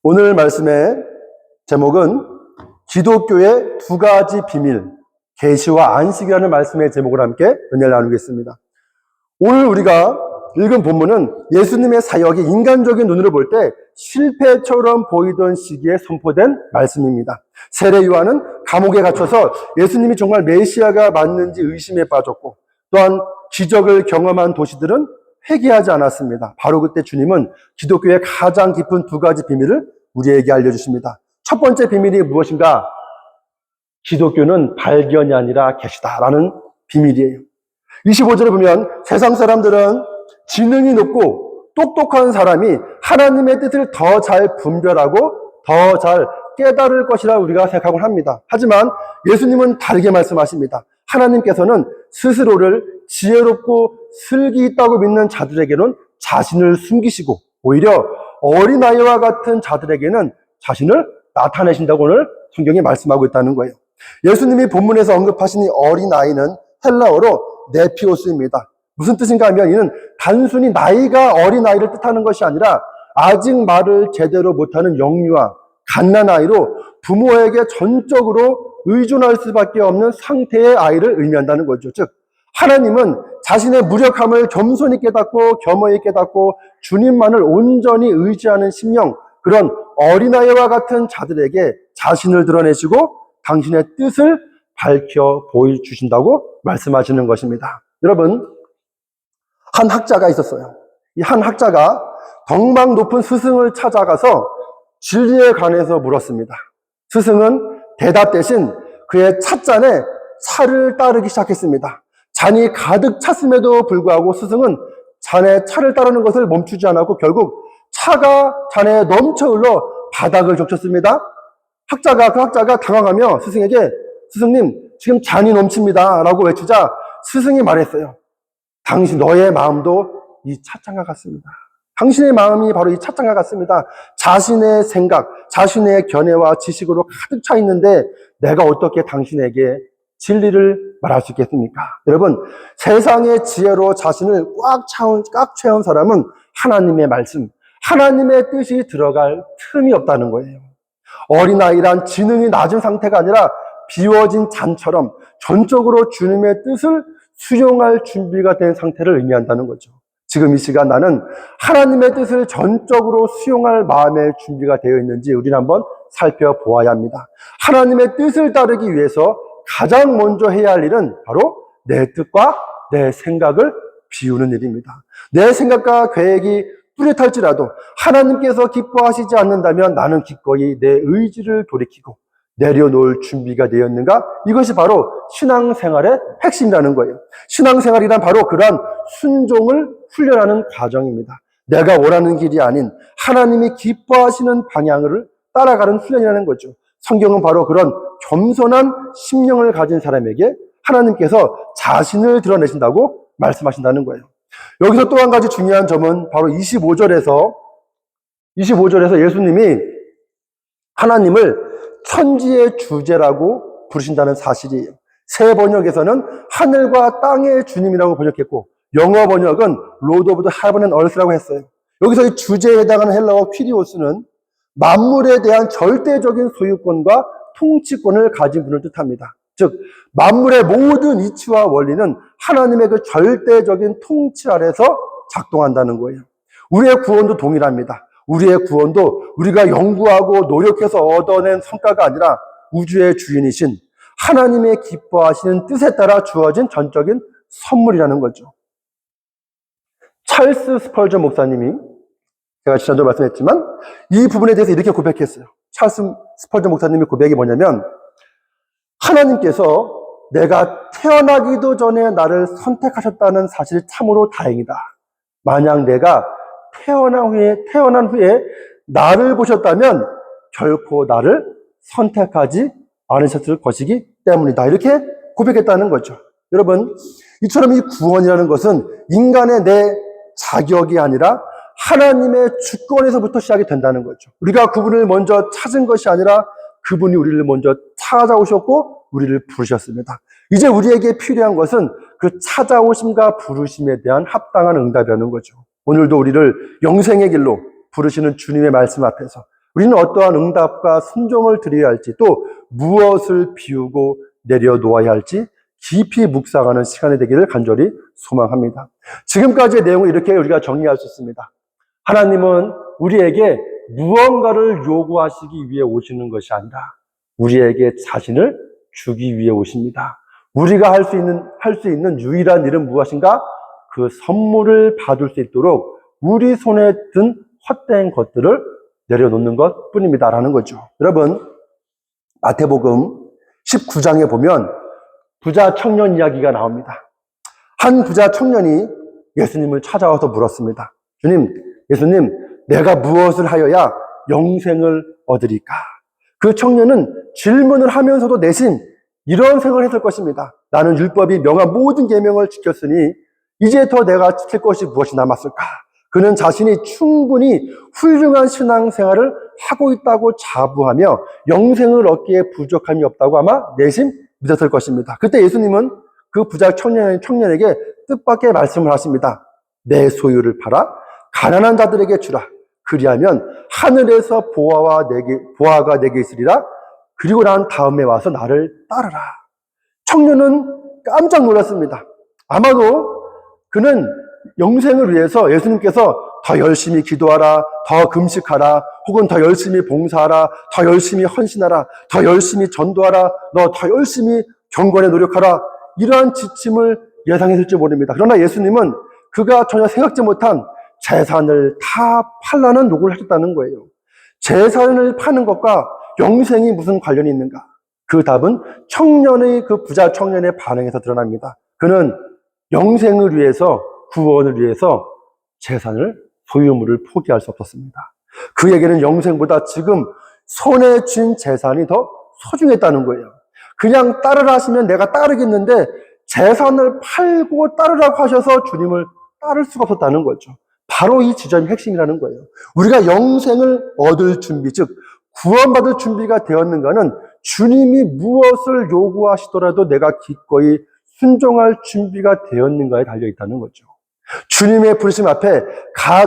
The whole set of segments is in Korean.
오늘 말씀의 제목은 기독교의 두 가지 비밀, 계시와 안식이라는 말씀의 제목을 함께 은혜를 나누겠습니다. 오늘 우리가 읽은 본문은 예수님의 사역이 인간적인 눈으로 볼 때 실패처럼 보이던 시기에 선포된 말씀입니다. 세례 요한은 감옥에 갇혀서 예수님이 정말 메시아가 맞는지 의심에 빠졌고, 또한 기적을 경험한 도시들은 회개하지 않았습니다. 바로 그때 주님은 기독교의 가장 깊은 두 가지 비밀을 우리에게 알려주십니다. 첫 번째 비밀이 무엇인가? 기독교는 발견이 아니라 계시다라는 비밀이에요. 25절에 보면 세상 사람들은 지능이 높고 똑똑한 사람이 하나님의 뜻을 더 잘 분별하고 더 잘 깨달을 것이라 우리가 생각하곤 합니다. 하지만 예수님은 다르게 말씀하십니다. 하나님께서는 스스로를 지혜롭고 슬기 있다고 믿는 자들에게는 자신을 숨기시고, 오히려 어린아이와 같은 자들에게는 자신을 나타내신다고 오늘 성경이 말씀하고 있다는 거예요. 예수님이 본문에서 언급하신 이 어린아이는 헬라어로 네피오스입니다. 무슨 뜻인가 하면 이는 단순히 나이가 어린아이를 뜻하는 것이 아니라 아직 말을 제대로 못하는 영유아, 갓난아이로 부모에게 전적으로 의존할 수밖에 없는 상태의 아이를 의미한다는 거죠. 즉, 하나님은 자신의 무력함을 겸손히 깨닫고 겸허히 깨닫고 주님만을 온전히 의지하는 심령, 그런 어린아이와 같은 자들에게 자신을 드러내시고 당신의 뜻을 밝혀 보여주신다고 말씀하시는 것입니다. 여러분, 한 학자가 있었어요. 이 한 학자가 덕망 높은 스승을 찾아가서 진리에 관해서 물었습니다. 스승은 대답 대신 그의 찻잔에 차를 따르기 시작했습니다. 잔이 가득 찼음에도 불구하고 스승은 잔에 차를 따르는 것을 멈추지 않았고 결국 차가 잔에 넘쳐 흘러 바닥을 적셨습니다. 그 학자가 당황하며 스승에게 스승님, 지금 잔이 넘칩니다 라고 외치자 스승이 말했어요. 당신 너의 마음도 이 찻잔과 같습니다. 당신의 마음이 바로 이 찻잔과 같습니다. 자신의 생각, 자신의 견해와 지식으로 가득 차 있는데 내가 어떻게 당신에게 진리를 말할 수 있겠습니까? 여러분, 세상의 지혜로 자신을 꽉 채운 사람은 하나님의 말씀, 하나님의 뜻이 들어갈 틈이 없다는 거예요. 어린아이란 지능이 낮은 상태가 아니라 비워진 잔처럼 전적으로 주님의 뜻을 수용할 준비가 된 상태를 의미한다는 거죠. 지금 이 시간 나는 하나님의 뜻을 전적으로 수용할 마음의 준비가 되어 있는지 우리는 한번 살펴보아야 합니다. 하나님의 뜻을 따르기 위해서 가장 먼저 해야 할 일은 바로 내 뜻과 내 생각을 비우는 일입니다. 내 생각과 계획이 뚜렷할지라도 하나님께서 기뻐하시지 않는다면 나는 기꺼이 내 의지를 돌이키고 내려놓을 준비가 되었는가? 이것이 바로 신앙생활의 핵심이라는 거예요. 신앙생활이란 바로 그러한 순종을 훈련하는 과정입니다. 내가 원하는 길이 아닌 하나님이 기뻐하시는 방향을 따라가는 훈련이라는 거죠. 성경은 바로 그런 겸손한 심령을 가진 사람에게 하나님께서 자신을 드러내신다고 말씀하신다는 거예요. 여기서 또 한 가지 중요한 점은 바로 25절에서 예수님이 하나님을 천지의 주제라고 부르신다는 사실이에요. 새 번역에서는 하늘과 땅의 주님이라고 번역했고, 영어 번역은 Lord of the Heaven and Earth라고 했어요. 여기서 이 주제에 해당하는 헬라어 퀴리오스는 만물에 대한 절대적인 소유권과 통치권을 가진 분을 뜻합니다. 즉, 만물의 모든 이치와 원리는 하나님의 그 절대적인 통치 아래서 작동한다는 거예요. 우리의 구원도 동일합니다. 우리의 구원도 우리가 연구하고 노력해서 얻어낸 성과가 아니라 우주의 주인이신 하나님의 기뻐하시는 뜻에 따라 주어진 전적인 선물이라는 거죠. 찰스 스펄전 목사님이, 제가 지난주에 말씀했지만 이 부분에 대해서 이렇게 고백했어요. 찰스 스펄전 목사님의 고백이 뭐냐면, 하나님께서 내가 태어나기도 전에 나를 선택하셨다는 사실이 참으로 다행이다. 만약 내가 태어난 후에 나를 보셨다면 결코 나를 선택하지 않으셨을 것이기 때문이다. 이렇게 고백했다는 거죠. 여러분, 이처럼 이 구원이라는 것은 인간의 내 자격이 아니라 하나님의 주권에서부터 시작이 된다는 거죠. 우리가 그분을 먼저 찾은 것이 아니라 그분이 우리를 먼저 찾아오셨고 우리를 부르셨습니다. 이제 우리에게 필요한 것은 그 찾아오심과 부르심에 대한 합당한 응답이라는 거죠. 오늘도 우리를 영생의 길로 부르시는 주님의 말씀 앞에서 우리는 어떠한 응답과 순종을 드려야 할지, 또 무엇을 비우고 내려놓아야 할지 깊이 묵상하는 시간이 되기를 간절히 소망합니다. 지금까지의 내용을 이렇게 우리가 정리할 수 있습니다. 하나님은 우리에게 무언가를 요구하시기 위해 오시는 것이 아니라 우리에게 자신을 주기 위해 오십니다. 우리가 할 수 있는 유일한 일은 무엇인가? 그 선물을 받을 수 있도록 우리 손에 든 헛된 것들을 내려놓는 것 뿐입니다라는 거죠. 여러분, 마태복음 19장에 보면 부자 청년 이야기가 나옵니다. 한 부자 청년이 예수님을 찾아와서 물었습니다. 예수님, 내가 무엇을 하여야 영생을 얻으리까? 그 청년은 질문을 하면서도 내심 이런 생각을 했을 것입니다. 나는 율법이 명한 모든 계명을 지켰으니 이제 더 내가 지킬 것이 무엇이 남았을까? 그는 자신이 충분히 훌륭한 신앙생활을 하고 있다고 자부하며 영생을 얻기에 부족함이 없다고 아마 내심 믿었을 것입니다. 그때 예수님은 그 부자 청년에게 뜻밖의 말씀을 하십니다. 내 소유를 팔아 가난한 자들에게 주라. 그리하면 하늘에서 보화가 내게 있으리라. 그리고 난 다음에 와서 나를 따르라. 청년은 깜짝 놀랐습니다. 아마도 그는 영생을 위해서 예수님께서 더 열심히 기도하라, 더 금식하라, 혹은 더 열심히 봉사하라, 더 열심히 헌신하라, 더 열심히 전도하라, 너 더 열심히 경건에 노력하라, 이러한 지침을 예상했을지 모릅니다. 그러나 예수님은 그가 전혀 생각지 못한 재산을 다 팔라는 요구를 하셨다는 거예요. 재산을 파는 것과 영생이 무슨 관련이 있는가? 그 답은 그 부자 청년의 반응에서 드러납니다. 그는 영생을 위해서, 구원을 위해서 재산을, 소유물을 포기할 수 없었습니다. 그에게는 영생보다 지금 손에 쥔 재산이 더 소중했다는 거예요. 그냥 따르라 하시면 내가 따르겠는데 재산을 팔고 따르라고 하셔서 주님을 따를 수가 없었다는 거죠. 바로 이 지점이 핵심이라는 거예요. 우리가 영생을 얻을 준비, 즉 구원받을 준비가 되었는가는 주님이 무엇을 요구하시더라도 내가 기꺼이 순종할 준비가 되었는가에 달려있다는 거죠. 주님의 부르심 앞에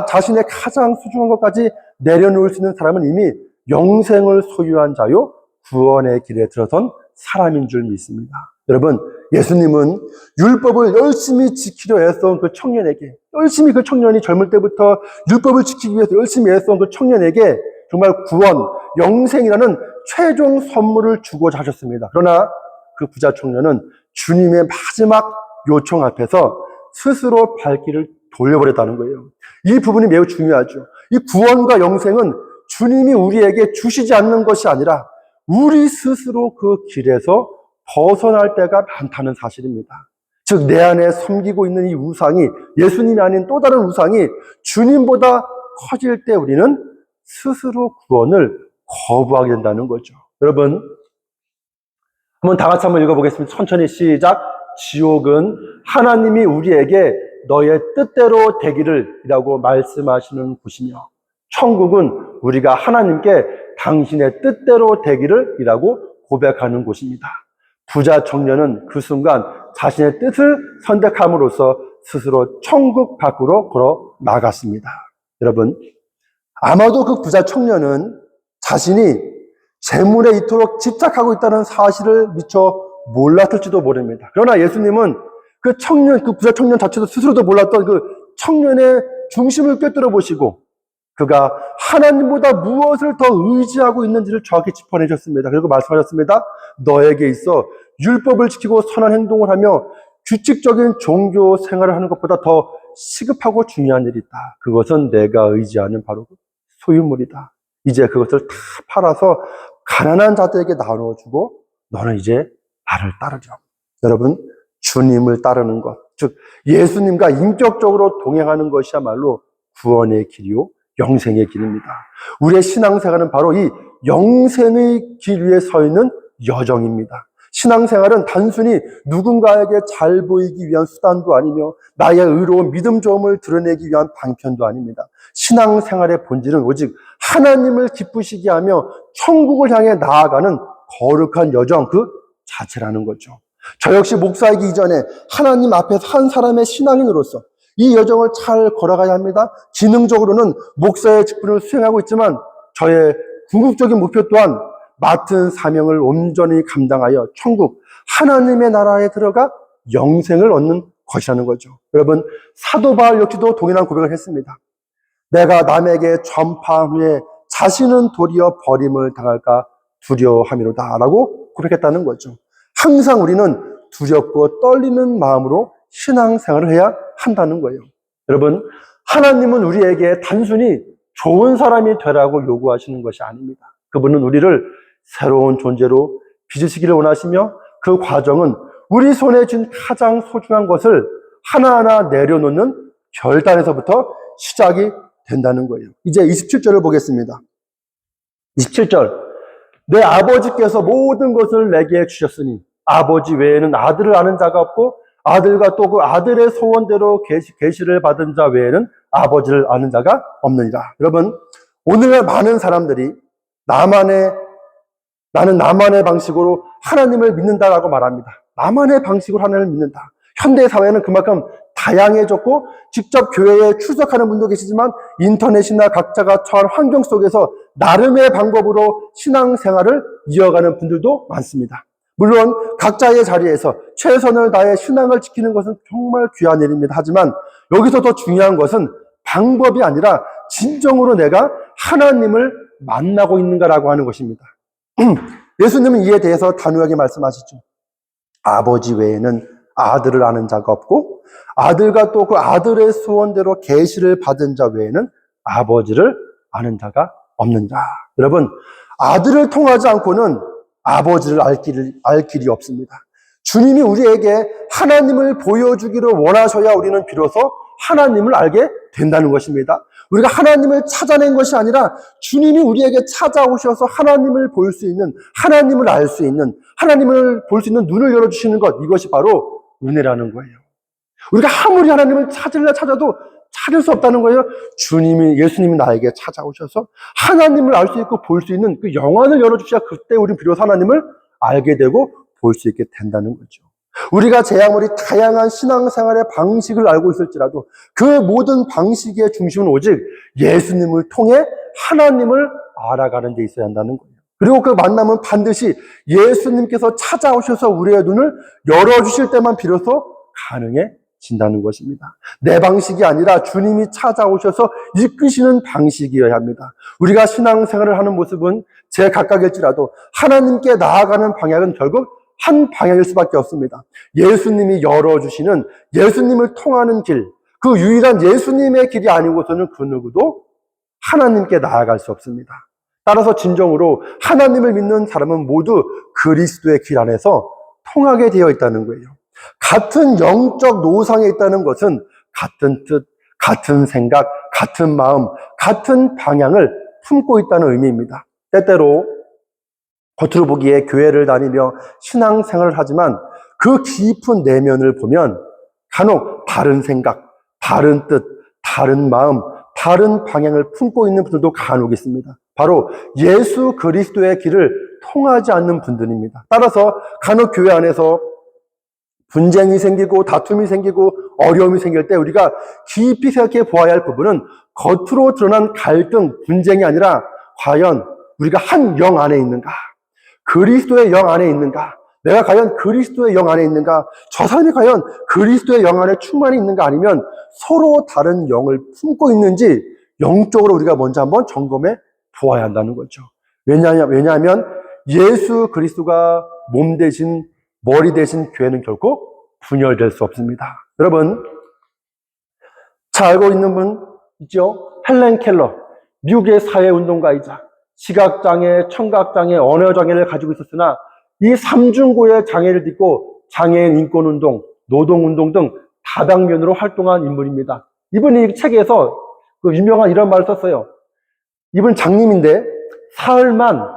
자신의 가장 소중한 것까지 내려놓을 수 있는 사람은 이미 영생을 소유한 자요, 구원의 길에 들어선 사람인 줄 믿습니다. 여러분, 예수님은 율법을 열심히 지키려 애써온 그 청년에게, 열심히 그 청년이 젊을 때부터 율법을 지키기 위해서 열심히 애써온 그 청년에게 정말 구원, 영생이라는 최종 선물을 주고자 하셨습니다. 그러나 그 부자 청년은 주님의 마지막 요청 앞에서 스스로 발길을 돌려버렸다는 거예요. 이 부분이 매우 중요하죠. 이 구원과 영생은 주님이 우리에게 주시지 않는 것이 아니라 우리 스스로 그 길에서 벗어날 때가 많다는 사실입니다. 즉, 내 안에 섬기고 있는 이 우상이, 예수님이 아닌 또 다른 우상이 주님보다 커질 때 우리는 스스로 구원을 거부하게 된다는 거죠. 여러분, 한번 다 같이 한번 읽어보겠습니다. 천천히 시작. 지옥은 하나님이 우리에게 너의 뜻대로 되기를 이라고 말씀하시는 곳이며, 천국은 우리가 하나님께 당신의 뜻대로 되기를 이라고 고백하는 곳입니다. 부자 청년은 그 순간 자신의 뜻을 선택함으로써 스스로 천국 밖으로 걸어 나갔습니다. 여러분, 아마도 그 부자 청년은 자신이 재물에 이토록 집착하고 있다는 사실을 미처 몰랐을지도 모릅니다. 그러나 예수님은 그 부자 청년 자체도 스스로도 몰랐던 그 청년의 중심을 꿰뚫어 보시고 그가 하나님보다 무엇을 더 의지하고 있는지를 정확히 짚어내셨습니다. 그리고 말씀하셨습니다. 너에게 있어 율법을 지키고 선한 행동을 하며 규칙적인 종교 생활을 하는 것보다 더 시급하고 중요한 일이 있다. 그것은 내가 의지하는 바로 소유물이다. 이제 그것을 다 팔아서 가난한 자들에게 나눠주고 너는 이제 나를 따르렴. 여러분, 주님을 따르는 것, 즉 예수님과 인격적으로 동행하는 것이야말로 구원의 길이요 영생의 길입니다. 우리의 신앙생활은 바로 이 영생의 길 위에 서 있는 여정입니다. 신앙생활은 단순히 누군가에게 잘 보이기 위한 수단도 아니며 나의 의로운 믿음 좋음을 드러내기 위한 방편도 아닙니다. 신앙생활의 본질은 오직 하나님을 기쁘시게 하며 천국을 향해 나아가는 거룩한 여정 그 자체라는 거죠. 저 역시 목사이기 이전에 하나님 앞에서 한 사람의 신앙인으로서 이 여정을 잘 걸어가야 합니다. 기능적으로는 목사의 직분을 수행하고 있지만 저의 궁극적인 목표 또한 맡은 사명을 온전히 감당하여 천국 하나님의 나라에 들어가 영생을 얻는 것이라는 거죠. 여러분, 사도 바울 역시도 동일한 고백을 했습니다. 내가 남에게 전파한 후에 자신은 도리어 버림을 당할까 두려워함이로다 라고 고백했다는 거죠. 항상 우리는 두렵고 떨리는 마음으로 신앙생활을 해야 한다는 거예요. 여러분, 하나님은 우리에게 단순히 좋은 사람이 되라고 요구하시는 것이 아닙니다. 그분은 우리를 새로운 존재로 빚으시기를 원하시며 그 과정은 우리 손에 쥔 가장 소중한 것을 하나하나 내려놓는 결단에서부터 시작이 된다는 거예요. 이제 27절을 보겠습니다. 27절. 내 아버지께서 모든 것을 내게 주셨으니 아버지 외에는 아들을 아는 자가 없고 아들과 또 그 아들의 소원대로 계시를 받은 자 외에는 아버지를 아는 자가 없느니라. 여러분, 오늘날 많은 사람들이 나는 나만의 방식으로 하나님을 믿는다라고 말합니다. 나만의 방식으로 하나님을 믿는다. 현대 사회는 그만큼 다양해졌고 직접 교회에 출석하는 분도 계시지만 인터넷이나 각자가 처한 환경 속에서 나름의 방법으로 신앙생활을 이어가는 분들도 많습니다. 물론 각자의 자리에서 최선을 다해 신앙을 지키는 것은 정말 귀한 일입니다. 하지만 여기서 더 중요한 것은 방법이 아니라 진정으로 내가 하나님을 만나고 있는가라고 하는 것입니다. 예수님은 이에 대해서 단호하게 말씀하시죠. 아버지 외에는 아들을 아는 자가 없고 아들과 또 그 아들의 소원대로 계시를 받은 자 외에는 아버지를 아는 자가 없는 자. 여러분, 아들을 통하지 않고는 아버지를 알 길이 없습니다. 주님이 우리에게 하나님을 보여주기를 원하셔야 우리는 비로소 하나님을 알게 된다는 것입니다. 우리가 하나님을 찾아낸 것이 아니라 주님이 우리에게 찾아오셔서 하나님을 볼 수 있는, 하나님을 알 수 있는, 하나님을 볼 수 있는 눈을 열어주시는 것, 이것이 바로 은혜라는 거예요. 우리가 아무리 하나님을 찾아도 찾을 수 없다는 거예요. 예수님이 나에게 찾아오셔서 하나님을 알 수 있고 볼 수 있는 그 영안을 열어주셔야 그때 우리는 비로소 하나님을 알게 되고 볼 수 있게 된다는 거죠. 우리가 제 아무리 다양한 신앙생활의 방식을 알고 있을지라도 그 모든 방식의 중심은 오직 예수님을 통해 하나님을 알아가는 데 있어야 한다는 거예요. 그리고 그 만남은 반드시 예수님께서 찾아오셔서 우리의 눈을 열어주실 때만 비로소 가능해진다는 것입니다. 내 방식이 아니라 주님이 찾아오셔서 이끄시는 방식이어야 합니다. 우리가 신앙생활을 하는 모습은 제각각일지라도 하나님께 나아가는 방향은 결국 한 방향일 수밖에 없습니다. 예수님이 열어주시는, 예수님을 통하는 길, 그 유일한 예수님의 길이 아니고서는 그 누구도 하나님께 나아갈 수 없습니다. 따라서 진정으로 하나님을 믿는 사람은 모두 그리스도의 길 안에서 통하게 되어 있다는 거예요. 같은 영적 노상에 있다는 것은 같은 뜻, 같은 생각, 같은 마음, 같은 방향을 품고 있다는 의미입니다. 때때로 겉으로 보기에 교회를 다니며 신앙생활을 하지만 그 깊은 내면을 보면 간혹 다른 생각, 다른 뜻, 다른 마음, 다른 방향을 품고 있는 분들도 간혹 있습니다. 바로 예수 그리스도의 길을 통하지 않는 분들입니다. 따라서 간혹 교회 안에서 분쟁이 생기고 다툼이 생기고 어려움이 생길 때 우리가 깊이 생각해 보아야 할 부분은 겉으로 드러난 갈등, 분쟁이 아니라 과연 우리가 한 영 안에 있는가? 그리스도의 영 안에 있는가? 내가 과연 그리스도의 영 안에 있는가? 저 사람이 과연 그리스도의 영 안에 충만히 있는가? 아니면 서로 다른 영을 품고 있는지 영적으로 우리가 먼저 한번 점검해 보아야 한다는 거죠. 왜냐하면 예수 그리스도가 몸 대신 머리 대신 교회는 결코 분열될 수 없습니다. 여러분, 잘 알고 있는 분 있죠? 헬렌 켈러, 미국의 사회운동가이자 시각장애, 청각장애, 언어장애를 가지고 있었으나 이 삼중고의 장애를 딛고 장애인 인권운동, 노동운동 등 다방면으로 활동한 인물입니다. 이분이 이 책에서 그 유명한 이런 말을 썼어요. 이분 장님인데 사흘만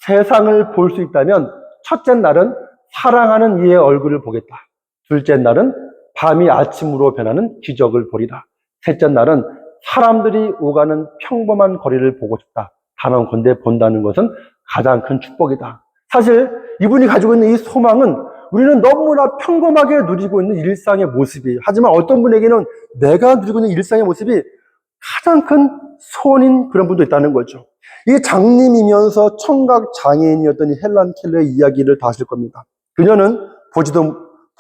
세상을 볼 수 있다면 첫째 날은 사랑하는 이의 얼굴을 보겠다. 둘째 날은 밤이 아침으로 변하는 기적을 보리라. 셋째 날은 사람들이 오가는 평범한 거리를 보고 싶다. 단언컨대 본다는 것은 가장 큰 축복이다. 사실 이분이 가지고 있는 이 소망은 우리는 너무나 평범하게 누리고 있는 일상의 모습이에요. 하지만 어떤 분에게는 내가 누리고 있는 일상의 모습이 가장 큰 소원인 그런 분도 있다는 거죠. 이 장님이면서 청각 장애인이었던 이 헬란 켈러의 이야기를 다 아실 겁니다. 그녀는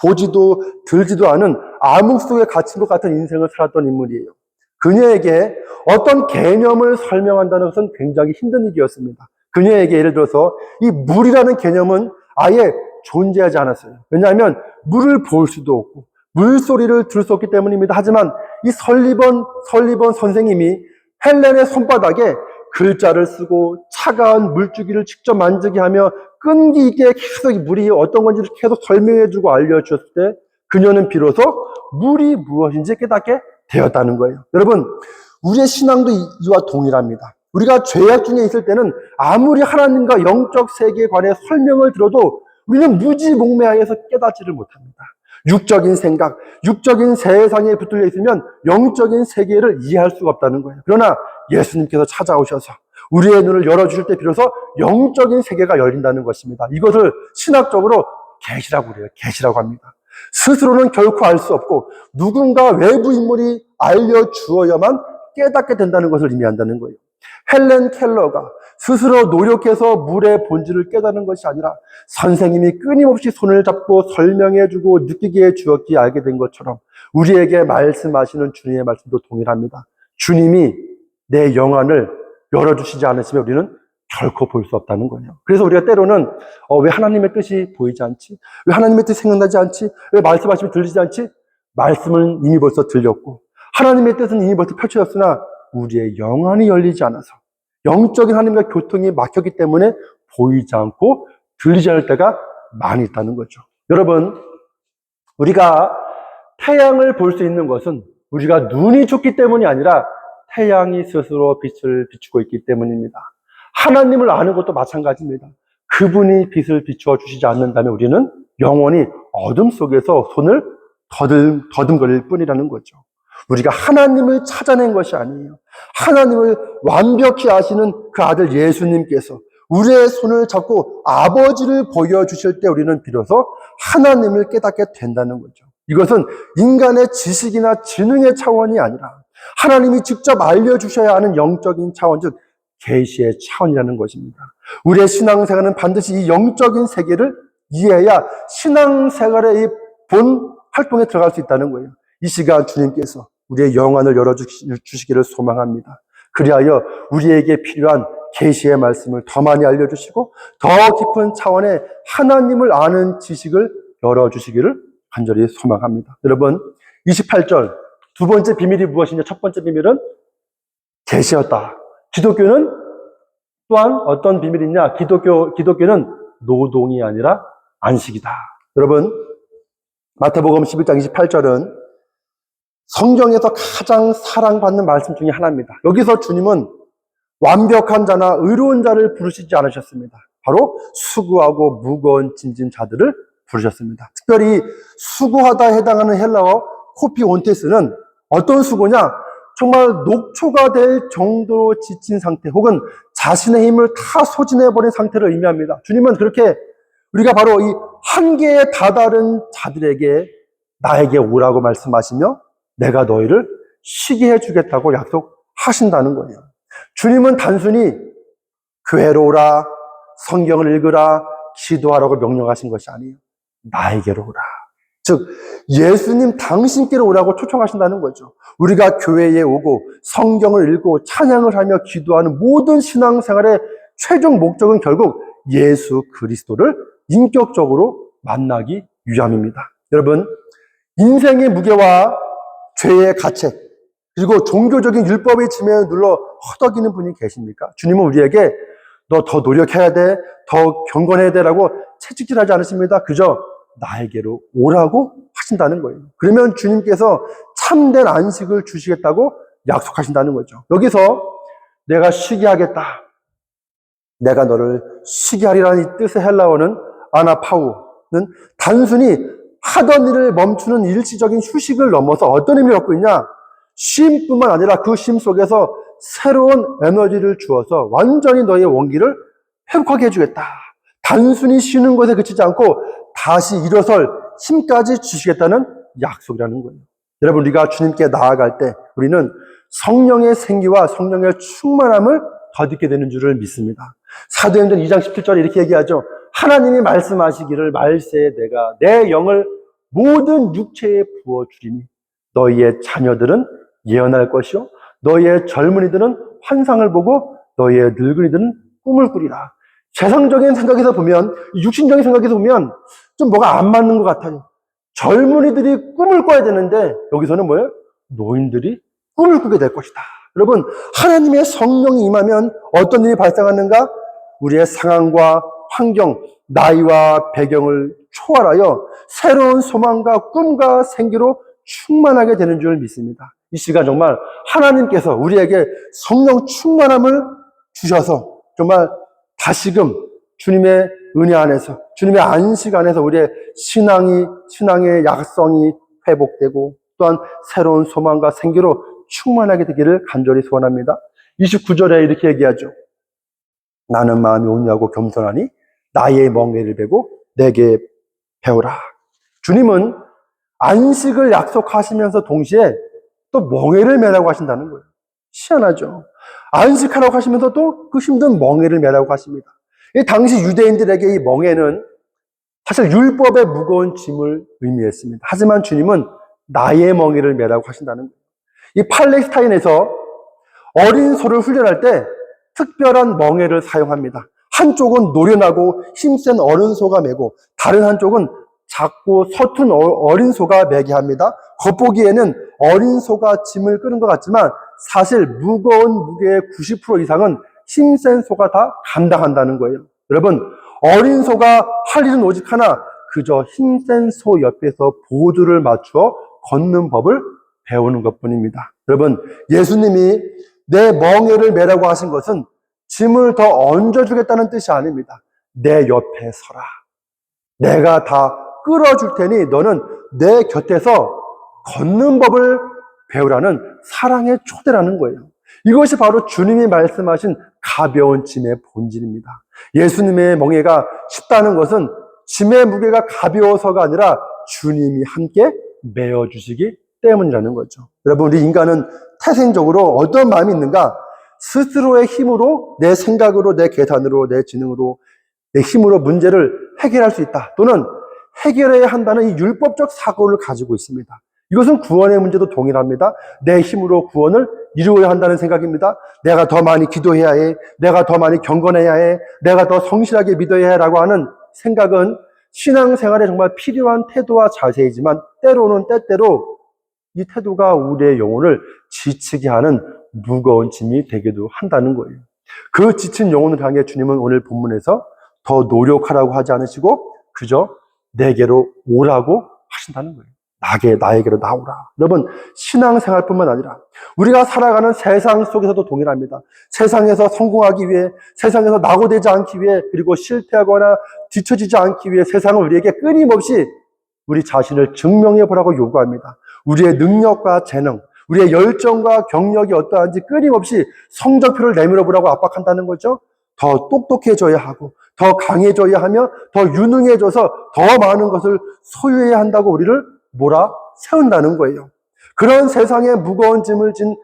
보지도 들지도 않은 암흑 속에 갇힌 것 같은 인생을 살았던 인물이에요. 그녀에게 어떤 개념을 설명한다는 것은 굉장히 힘든 일이었습니다. 그녀에게 예를 들어서 이 물이라는 개념은 아예 존재하지 않았어요. 왜냐하면 물을 볼 수도 없고 물소리를 들을 수 없기 때문입니다. 하지만 이 설리번 선생님이 헬렌의 손바닥에 글자를 쓰고 차가운 물주기를 직접 만지게 하며 끈기 있게 계속 물이 어떤 건지를 계속 설명해주고 알려주었을 때 그녀는 비로소 물이 무엇인지 깨닫게 되었다는 거예요. 여러분, 우리의 신앙도 이와 동일합니다. 우리가 죄악 중에 있을 때는 아무리 하나님과 영적 세계에 관해 설명을 들어도 우리는 무지몽매하여서 깨닫지를 못합니다. 육적인 생각, 육적인 세상에 붙들려 있으면 영적인 세계를 이해할 수가 없다는 거예요. 그러나 예수님께서 찾아오셔서 우리의 눈을 열어주실 때 비로소 영적인 세계가 열린다는 것입니다. 이것을 신학적으로 계시라고 그래요. 계시라고 합니다. 스스로는 결코 알 수 없고 누군가 외부 인물이 알려주어야만 깨닫게 된다는 것을 의미한다는 거예요. 헬렌 켈러가 스스로 노력해서 물의 본질을 깨닫는 것이 아니라 선생님이 끊임없이 손을 잡고 설명해주고 느끼게 해주었기에 알게 된 것처럼 우리에게 말씀하시는 주님의 말씀도 동일합니다. 주님이 내 영안을 열어주시지 않으시면 우리는 결코 볼 수 없다는 거예요. 그래서 우리가 때로는 왜 하나님의 뜻이 보이지 않지? 왜 하나님의 뜻이 생각나지 않지? 왜 말씀하시면 들리지 않지? 말씀은 이미 벌써 들렸고 하나님의 뜻은 이미 벌써 펼쳐졌으나 우리의 영안이 열리지 않아서 영적인 하나님과 교통이 막혔기 때문에 보이지 않고 들리지 않을 때가 많이 있다는 거죠. 여러분, 우리가 태양을 볼 수 있는 것은 우리가 눈이 좋기 때문이 아니라 태양이 스스로 빛을 비추고 있기 때문입니다. 하나님을 아는 것도 마찬가지입니다. 그분이 빛을 비추어 주시지 않는다면 우리는 영원히 어둠 속에서 손을 더듬거릴 뿐이라는 거죠. 우리가 하나님을 찾아낸 것이 아니에요. 하나님을 완벽히 아시는 그 아들 예수님께서 우리의 손을 잡고 아버지를 보여주실 때 우리는 비로소 하나님을 깨닫게 된다는 거죠. 이것은 인간의 지식이나 지능의 차원이 아니라 하나님이 직접 알려주셔야 하는 영적인 차원, 즉 계시의 차원이라는 것입니다. 우리의 신앙생활은 반드시 이 영적인 세계를 이해해야 신앙생활의 이 본 활동에 들어갈 수 있다는 거예요. 이 시간 주님께서 우리의 영안을 열어주시기를 소망합니다. 그리하여 우리에게 필요한 계시의 말씀을 더 많이 알려주시고 더 깊은 차원의 하나님을 아는 지식을 열어주시기를 간절히 소망합니다. 여러분, 28절 두 번째 비밀이 무엇이냐? 첫 번째 비밀은 계시였다. 기독교는 또한 어떤 비밀이냐? 기독교는 노동이 아니라 안식이다. 여러분, 마태복음 11장 28절은 성경에서 가장 사랑받는 말씀 중에 하나입니다. 여기서 주님은 완벽한 자나 의로운 자를 부르시지 않으셨습니다. 바로 수고하고 무거운 짐진 자들을 부르셨습니다. 특별히 수고하다에 해당하는 헬라어 코피온테스는 어떤 수고냐? 정말 녹초가 될 정도로 지친 상태 혹은 자신의 힘을 다 소진해버린 상태를 의미합니다. 주님은 그렇게 우리가 바로 이 한계에 다다른 자들에게 나에게 오라고 말씀하시며 내가 너희를 쉬게 해주겠다고 약속하신다는 거예요. 주님은 단순히 교회로 오라, 성경을 읽으라, 기도하라고 명령하신 것이 아니에요. 나에게로 오라. 즉 예수님 당신께로 오라고 초청하신다는 거죠. 우리가 교회에 오고 성경을 읽고 찬양을 하며 기도하는 모든 신앙생활의 최종 목적은 결국 예수 그리스도를 인격적으로 만나기 위함입니다. 여러분, 인생의 무게와 죄의 가책 그리고 종교적인 율법의 지면에 눌러 허덕이는 분이 계십니까? 주님은 우리에게 너 더 노력해야 돼, 더 경건해야 돼라고 채찍질하지 않으십니다. 그저 나에게로 오라고 하신다는 거예요. 그러면 주님께서 참된 안식을 주시겠다고 약속하신다는 거죠. 여기서 내가 쉬게 하겠다, 내가 너를 쉬게 하리라는 이 뜻의 헬라어는 아나파우는 단순히 하던 일을 멈추는 일시적인 휴식을 넘어서 어떤 의미를 갖고 있냐? 쉼뿐만 아니라 그 쉼 속에서 새로운 에너지를 주어서 완전히 너의 원기를 회복하게 해주겠다. 단순히 쉬는 것에 그치지 않고 다시 일어설 힘까지 주시겠다는 약속이라는 거예요. 여러분, 우리가 주님께 나아갈 때 우리는 성령의 생기와 성령의 충만함을 덧입게 되는 줄을 믿습니다. 사도행전 2장 17절에 이렇게 얘기하죠. 하나님이 말씀하시기를 말세에 내가 내 영을 모든 육체에 부어주리니 너희의 자녀들은 예언할 것이요 너희의 젊은이들은 환상을 보고 너희의 늙은이들은 꿈을 꾸리라. 세상적인 생각에서 보면, 육신적인 생각에서 보면 좀 뭐가 안 맞는 것 같아요. 젊은이들이 꿈을 꿔야 되는데 여기서는 뭐예요? 노인들이 꿈을 꾸게 될 것이다. 여러분, 하나님의 성령이 임하면 어떤 일이 발생하는가? 우리의 상황과 환경, 나이와 배경을 초월하여 새로운 소망과 꿈과 생기로 충만하게 되는 줄 믿습니다. 이 시간 정말 하나님께서 우리에게 성령 충만함을 주셔서 정말 다시금 주님의 은혜 안에서, 주님의 안식 안에서 우리의 신앙의 약성이 회복되고 또한 새로운 소망과 생기로 충만하게 되기를 간절히 소원합니다. 29절에 이렇게 얘기하죠. 나는 마음이 온유하고 겸손하니 나의 멍에를 베고 내게 배우라. 주님은 안식을 약속하시면서 동시에 또 멍에를 매라고 하신다는 거예요. 희한하죠. 안식하라고 하시면서 또 그 힘든 멍에를 매라고 하십니다. 이 당시 유대인들에게 이 멍에는 사실 율법의 무거운 짐을 의미했습니다. 하지만 주님은 나의 멍에를 매라고 하신다는 거예요. 이 팔레스타인에서 어린 소를 훈련할 때 특별한 멍에를 사용합니다. 한쪽은 노련하고 힘센 어린 소가 매고 다른 한쪽은 작고 서툰 어린 소가 매게 합니다. 겉보기에는 어린 소가 짐을 끄는 것 같지만 사실 무거운 무게의 90% 이상은 힘센 소가 다 감당한다는 거예요. 여러분, 어린 소가 할 일은 오직 하나, 그저 힘센 소 옆에서 보조를 맞추어 걷는 법을 배우는 것뿐입니다. 여러분, 예수님이 내 멍에를 매라고 하신 것은 짐을 더 얹어주겠다는 뜻이 아닙니다. 내 옆에 서라. 내가 다 끌어줄 테니 너는 내 곁에서 걷는 법을 배우라는 사랑의 초대라는 거예요. 이것이 바로 주님이 말씀하신 가벼운 짐의 본질입니다. 예수님의 멍에가 쉽다는 것은 짐의 무게가 가벼워서가 아니라 주님이 함께 메어주시기 때문이라는 거죠. 여러분, 우리 인간은 태생적으로 어떤 마음이 있는가? 스스로의 힘으로, 내 생각으로, 내 계산으로, 내 지능으로, 내 힘으로 문제를 해결할 수 있다. 또는 해결해야 한다는 이 율법적 사고를 가지고 있습니다. 이것은 구원의 문제도 동일합니다. 내 힘으로 구원을 이루어야 한다는 생각입니다. 내가 더 많이 기도해야 해. 내가 더 많이 경건해야 해. 내가 더 성실하게 믿어야 해. 라고 하는 생각은 신앙생활에 정말 필요한 태도와 자세이지만 때때로 이 태도가 우리의 영혼을 지치게 하는 무거운 짐이 되기도 한다는 거예요. 그 지친 영혼을 향해 주님은 오늘 본문에서 더 노력하라고 하지 않으시고 그저 내게로 오라고 하신다는 거예요. 나에게로 나오라. 여러분, 신앙생활뿐만 아니라 우리가 살아가는 세상 속에서도 동일합니다. 세상에서 성공하기 위해, 세상에서 낙오되지 않기 위해, 그리고 실패하거나 뒤처지지 않기 위해 세상은 우리에게 끊임없이 우리 자신을 증명해 보라고 요구합니다. 우리의 능력과 재능, 우리의 열정과 경력이 어떠한지 끊임없이 성적표를 내밀어 보라고 압박한다는 거죠. 더 똑똑해져야 하고 더 강해져야 하며 더 유능해져서 더 많은 것을 소유해야 한다고 우리를 몰아세운다는 거예요. 그런 세상에 무거운 짐을 진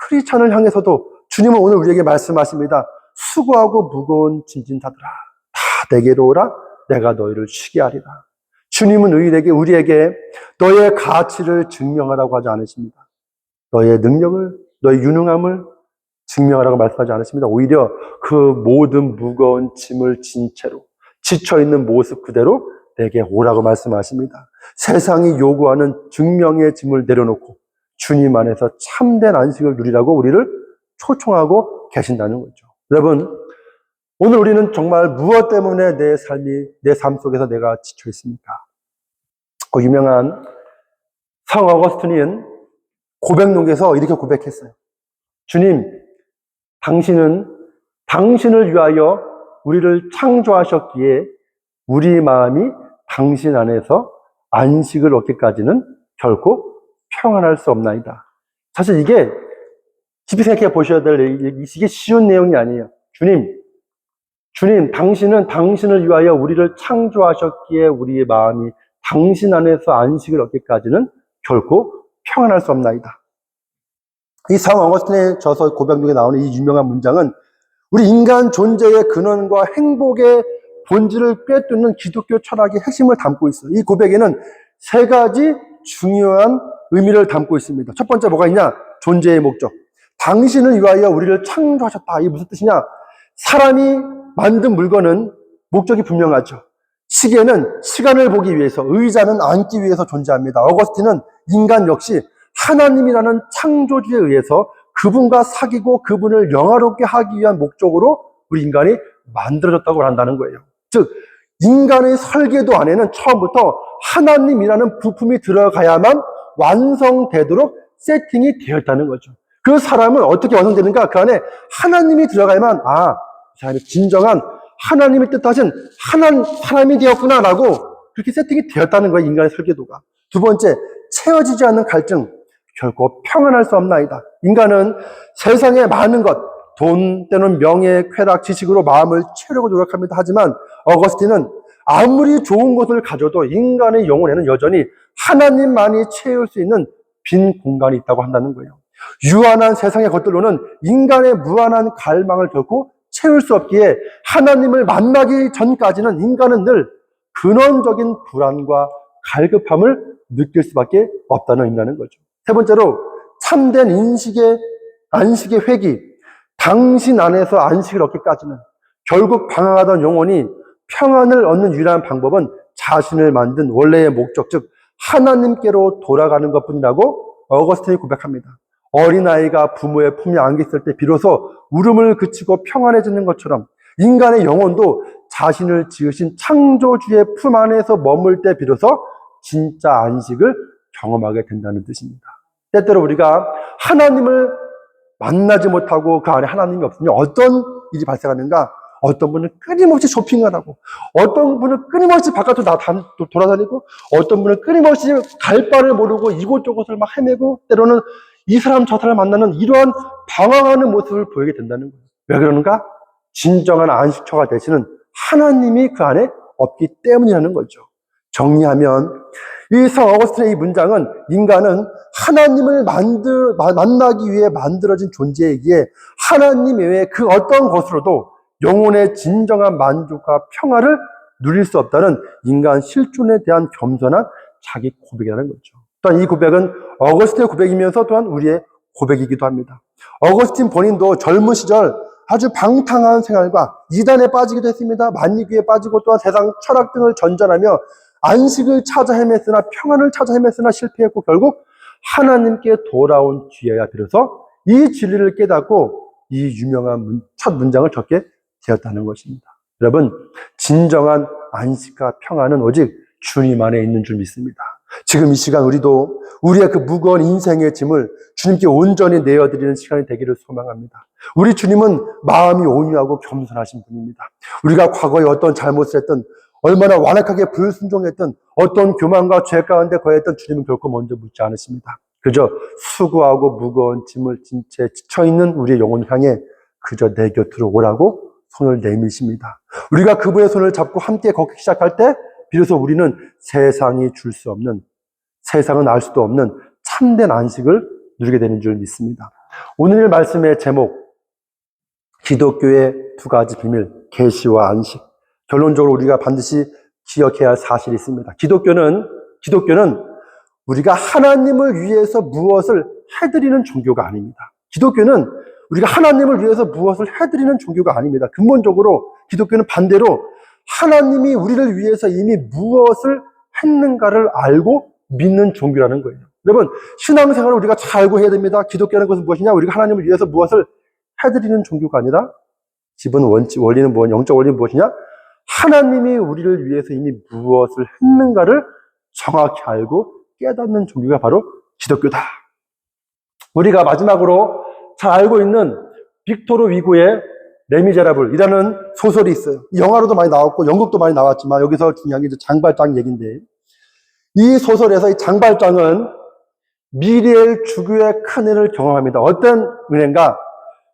크리스찬을 향해서도 주님은 오늘 우리에게 말씀하십니다. 수고하고 무거운 짐진 자들아, 다 내게로 오라. 내가 너희를 쉬게 하리라. 주님은 우리에게 너의 가치를 증명하라고 하지 않으십니다. 너의 능력을, 너의 유능함을 증명하라고 말씀하지 않으십니다. 오히려 그 모든 무거운 짐을 진 채로 지쳐있는 모습 그대로 내게 오라고 말씀하십니다. 세상이 요구하는 증명의 짐을 내려놓고 주님 안에서 참된 안식을 누리라고 우리를 초청하고 계신다는 거죠. 여러분, 오늘 우리는 정말 무엇 때문에 내 삶 속에서 내가 지쳐 있습니까? 그 유명한 성 어거스틴은 고백록에서 이렇게 고백했어요. 주님, 당신은 당신을 위하여 우리를 창조하셨기에 우리 마음이 당신 안에서 안식을 얻기까지는 결코 평안할 수 없나이다. 사실 이게 깊이 생각해 보셔야 될, 이게 쉬운 내용이 아니에요. 주님, 당신은 당신을 위하여 우리를 창조하셨기에 우리의 마음이 당신 안에서 안식을 얻기까지는 결코 평안할 수 없나이다. 이 상 어거스틴의 저서 고백 중에 나오는 이 유명한 문장은 우리 인간 존재의 근원과 행복의 본질을 꿰뚫는 기독교 철학의 핵심을 담고 있어요. 이 고백에는 세 가지 중요한 의미를 담고 있습니다. 첫 번째 뭐가 있냐? 존재의 목적. 당신을 위하여 우리를 창조하셨다. 이게 무슨 뜻이냐? 사람이 만든 물건은 목적이 분명하죠. 시계는 시간을 보기 위해서, 의자는 앉기 위해서 존재합니다. 어거스틴은 인간 역시 하나님이라는 창조주에 의해서 그분과 사귀고 그분을 영화롭게 하기 위한 목적으로 우리 인간이 만들어졌다고 한다는 거예요. 즉, 인간의 설계도 안에는 처음부터 하나님이라는 부품이 들어가야만 완성되도록 세팅이 되어 있다는 거죠. 그 사람은 어떻게 완성되는가? 그 안에 하나님이 들어가야만, 이 사람이 진정한 하나님의 뜻하신 사람이 되었구나라고 그렇게 세팅이 되었다는 거예요, 인간의 설계도가. 두 번째, 채워지지 않는 갈증. 결코 평안할 수 없나이다. 인간은 세상에 많은 것, 돈 때는 명예, 쾌락, 지식으로 마음을 채우려고 노력합니다. 하지만 어거스틴은 아무리 좋은 것을 가져도 인간의 영혼에는 여전히 하나님만이 채울 수 있는 빈 공간이 있다고 한다는 거예요. 유한한 세상의 것들로는 인간의 무한한 갈망을 결코 채울 수 없기에 하나님을 만나기 전까지는 인간은 늘 근원적인 불안과 갈급함을 느낄 수밖에 없다는 의미라는 거죠. 세 번째로 참된 안식의 회귀, 당신 안에서 안식을 얻기까지는 결국 방황하던 영혼이 평안을 얻는 유일한 방법은 자신을 만든 원래의 목적, 즉 하나님께로 돌아가는 것뿐이라고 어거스틴이 고백합니다. 어린아이가 부모의 품에 안겼을 때 비로소 울음을 그치고 평안해지는 것처럼 인간의 영혼도 자신을 지으신 창조주의 품 안에서 머물 때 비로소 진짜 안식을 경험하게 된다는 뜻입니다. 때때로 우리가 하나님을 만나지 못하고 그 안에 하나님이 없으면 어떤 일이 발생하는가? 어떤 분은 끊임없이 쇼핑을 하고, 어떤 분은 끊임없이 바깥으로 돌아다니고, 어떤 분은 끊임없이 갈 바를 모르고 이곳저곳을 막 헤매고, 때로는 이 사람 저 사람 만나는 이러한 방황하는 모습을 보이게 된다는 거예요. 왜 그러는가? 진정한 안식처가 되시는 하나님이 그 안에 없기 때문이라는 거죠. 정리하면 이 성 어거스틴의 이 문장은 인간은 하나님을 만나기 위해 만들어진 존재이기에 하나님 외에 그 어떤 것으로도 영혼의 진정한 만족과 평화를 누릴 수 없다는 인간 실존에 대한 겸손한 자기 고백이라는 거죠. 또한 이 고백은 어거스틴의 고백이면서 또한 우리의 고백이기도 합니다. 어거스틴 본인도 젊은 시절 아주 방탕한 생활과 이단에 빠지기도 했습니다. 만리교에 빠지고 또한 세상 철학 등을 전전하며 안식을 찾아 헤맸으나 평안을 찾아 헤맸으나 실패했고 결국 하나님께 돌아온 뒤에야 비로소 이 진리를 깨닫고 이 유명한 첫 문장을 적게 되었다는 것입니다. 여러분, 진정한 안식과 평안은 오직 주님 안에 있는 줄 믿습니다. 지금 이 시간 우리도 우리의 그 무거운 인생의 짐을 주님께 온전히 내어드리는 시간이 되기를 소망합니다. 우리 주님은 마음이 온유하고 겸손하신 분입니다. 우리가 과거에 어떤 잘못을 했든 얼마나 완악하게 불순종했든 어떤 교만과 죄 가운데 거했던 주님은 결코 먼저 묻지 않으십니다. 그저 수고하고 무거운 짐을 진 채 지쳐있는 우리의 영혼 향해 그저 내 곁으로 오라고 손을 내미십니다. 우리가 그분의 손을 잡고 함께 걷기 시작할 때 비로소 우리는 세상이 줄 수 없는, 세상은 알 수도 없는 참된 안식을 누리게 되는 줄 믿습니다. 오늘 말씀의 제목, 기독교의 두 가지 비밀, 계시와 안식. 결론적으로 우리가 반드시 기억해야 할 사실이 있습니다. 기독교는 우리가 하나님을 위해서 무엇을 해드리는 종교가 아닙니다. 기독교는 우리가 하나님을 위해서 무엇을 해드리는 종교가 아닙니다. 근본적으로 기독교는 반대로 하나님이 우리를 위해서 이미 무엇을 했는가를 알고 믿는 종교라는 거예요. 여러분, 신앙생활을 우리가 잘 알고 해야 됩니다. 기독교라는 것은 무엇이냐? 우리가 하나님을 위해서 무엇을 해드리는 종교가 아니라 기본 원리는 영적 원리는 무엇이냐? 하나님이 우리를 위해서 이미 무엇을 했는가를 정확히 알고 깨닫는 종교가 바로 기독교다. 우리가 마지막으로 잘 알고 있는 빅토르 위고의 레미제라블이라는 소설이 있어요. 영화로도 많이 나왔고 연극도 많이 나왔지만 여기서 중요한 게 이제 장발장 얘기인데, 이 소설에서 이 장발장은 미리엘 주교의 큰 은혜를 경험합니다. 어떤 은혜인가?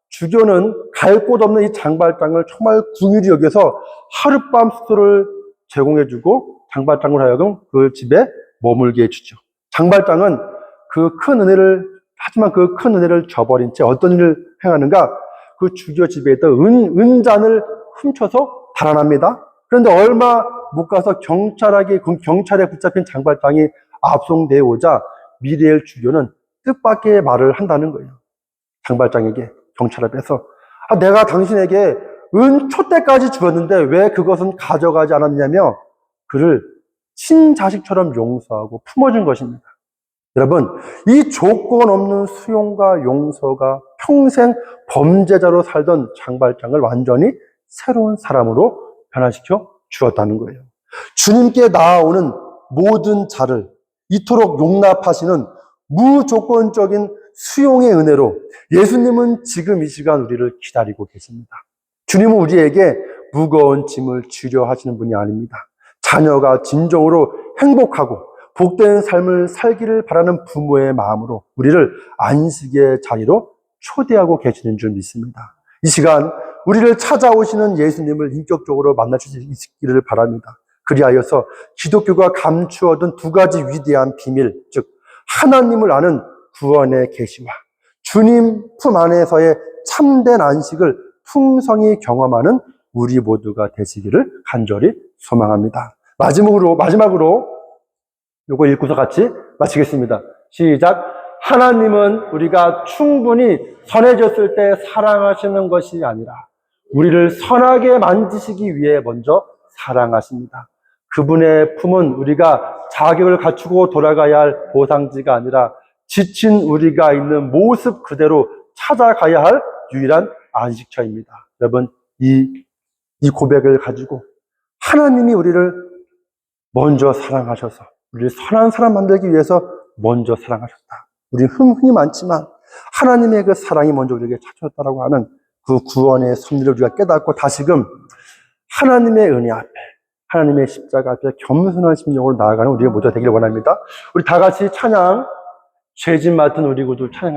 주교는 갈 곳 없는 이 장발장을 정말 궁휼히 여겨서 하룻밤 숙소를 제공해주고 장발장으로 하여금 그 집에 머물게 해주죠. 장발장은 그 큰 은혜를 하지만 그 큰 은혜를 저버린 채 어떤 일을 행하는가? 그 주교 집에 있던 은잔을 훔쳐서 달아납니다. 그런데 얼마 못 가서 경찰에 붙잡힌 장발장이 압송되어 오자 미리엘 주교는 뜻밖의 말을 한다는 거예요. 장발장에게, 경찰 앞에서. 내가 당신에게 촛대까지 주었는데 왜 그것은 가져가지 않았냐며 그를 친자식처럼 용서하고 품어준 것입니다. 여러분, 이 조건 없는 수용과 용서가 평생 범죄자로 살던 장발장을 완전히 새로운 사람으로 변화시켜 주었다는 거예요. 주님께 나아오는 모든 자를 이토록 용납하시는 무조건적인 수용의 은혜로 예수님은 지금 이 시간 우리를 기다리고 계십니다. 주님은 우리에게 무거운 짐을 지려 하시는 분이 아닙니다. 자녀가 진정으로 행복하고 복된 삶을 살기를 바라는 부모의 마음으로 우리를 안식의 자리로 초대하고 계시는 줄 믿습니다. 이 시간 우리를 찾아오시는 예수님을 인격적으로 만날 수 있기를 바랍니다. 그리하여서 기독교가 감추어둔 두 가지 위대한 비밀, 즉 하나님을 아는 구원의 계시와 주님 품 안에서의 참된 안식을 풍성히 경험하는 우리 모두가 되시기를 간절히 소망합니다. 마지막으로 요거 읽고서 같이 마치겠습니다. 시작. 하나님은 우리가 충분히 선해졌을 때 사랑하시는 것이 아니라 우리를 선하게 만드시기 위해 먼저 사랑하십니다. 그분의 품은 우리가 자격을 갖추고 돌아가야 할 보상지가 아니라 지친 우리가 있는 모습 그대로 찾아가야 할 유일한 안식처입니다. 여러분, 이 고백을 가지고 하나님이 우리를 먼저 사랑하셔서 우리를 선한 사람 만들기 위해서 먼저 사랑하셨다. 우리는 흔히 많지만 하나님의 그 사랑이 먼저 우리에게 찾아왔다라고 하는 그 구원의 섭리를 우리가 깨닫고 다시금 하나님의 은혜 앞에, 하나님의 십자가 앞에 겸손한 심령으로 나아가는 우리가 모두 되기를 원합니다. 우리 다 같이 찬양, 죄짐 맡은 우리 구주 찬양